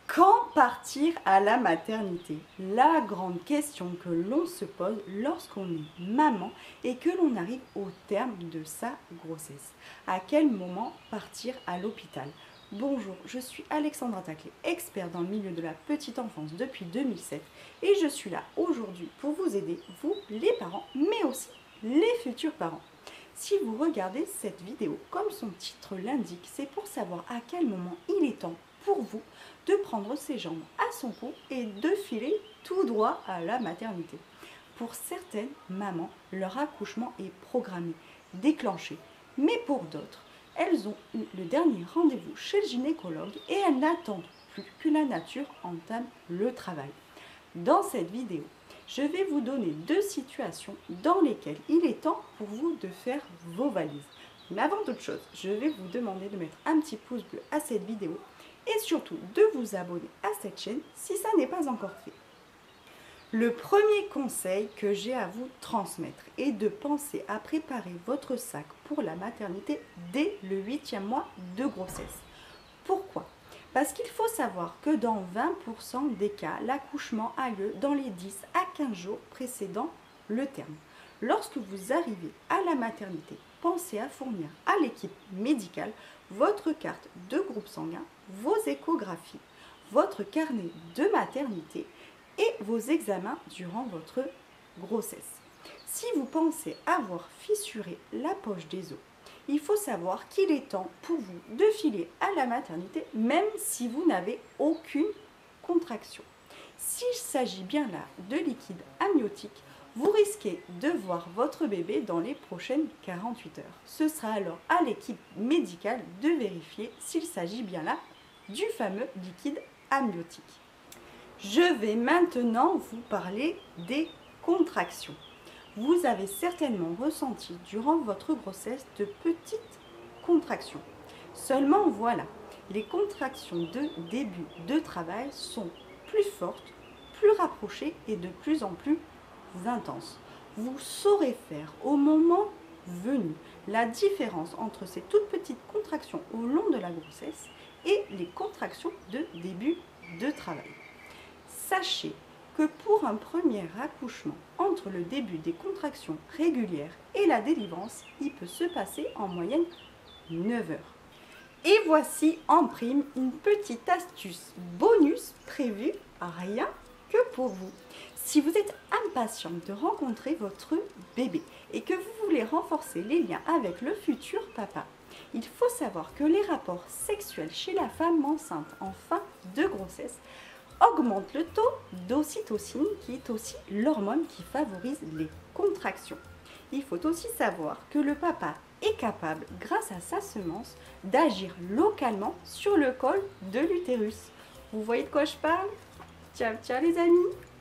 Quand partir à la maternité? La grande question que l'on se pose lorsqu'on est maman et que l'on arrive au terme de sa grossesse. À quel moment partir à l'hôpital? Bonjour, je suis Alexandra Taclé, experte dans le milieu de la petite enfance depuis 2007 et je suis là aujourd'hui pour vous aider, vous les parents, mais aussi les futurs parents. Si vous regardez cette vidéo, comme son titre l'indique, c'est pour savoir à quel moment il est temps pour vous de prendre ses jambes à son cou et de filer tout droit à la maternité. Pour certaines mamans, leur accouchement est programmé, déclenché, mais pour d'autres, elles ont eu le dernier rendez-vous chez le gynécologue et elles n'attendent plus que la nature entame le travail. Dans cette vidéo, je vais vous donner deux situations dans lesquelles il est temps pour vous de faire vos valises. Mais avant toute chose, je vais vous demander de mettre un petit pouce bleu à cette vidéo et surtout de vous abonner à cette chaîne si ça n'est pas encore fait. Le premier conseil que j'ai à vous transmettre est de penser à préparer votre sac pour la maternité dès le 8e mois de grossesse. Pourquoi ? Parce qu'il faut savoir que dans 20% des cas, l'accouchement a lieu dans les 10 à 15 jours précédant le terme. Lorsque vous arrivez à la maternité, pensez à fournir à l'équipe médicale votre carte de groupe sanguin, vos échographies, votre carnet de maternité et vos examens durant votre grossesse. Si vous pensez avoir fissuré la poche des os, il faut savoir qu'il est temps pour vous de filer à la maternité même si vous n'avez aucune contraction. S'il s'agit bien là de liquide amniotique, vous risquez de voir votre bébé dans les prochaines 48 heures. Ce sera alors à l'équipe médicale de vérifier s'il s'agit bien là du fameux liquide amniotique. Je vais maintenant vous parler des contractions. Vous avez certainement ressenti durant votre grossesse de petites contractions. Seulement voilà, les contractions de début de travail sont plus fortes, plus rapprochées et de plus en plus intenses. Vous saurez faire au moment venu la différence entre ces toutes petites contractions au long de la grossesse et les contractions de début de travail. Sachez que pour un premier accouchement, entre le début des contractions régulières et la délivrance, il peut se passer en moyenne 9 heures. Et voici en prime une petite astuce bonus prévue rien que pour vous. Si vous êtes impatiente de rencontrer votre bébé et que vous voulez renforcer les liens avec le futur papa, il faut savoir que les rapports sexuels chez la femme enceinte en fin de grossesse augmente le taux d'ocytocine qui est aussi l'hormone qui favorise les contractions. Il faut aussi savoir que le papa est capable, grâce à sa semence, d'agir localement sur le col de l'utérus. Vous voyez de quoi je parle? Ciao, ciao les amis!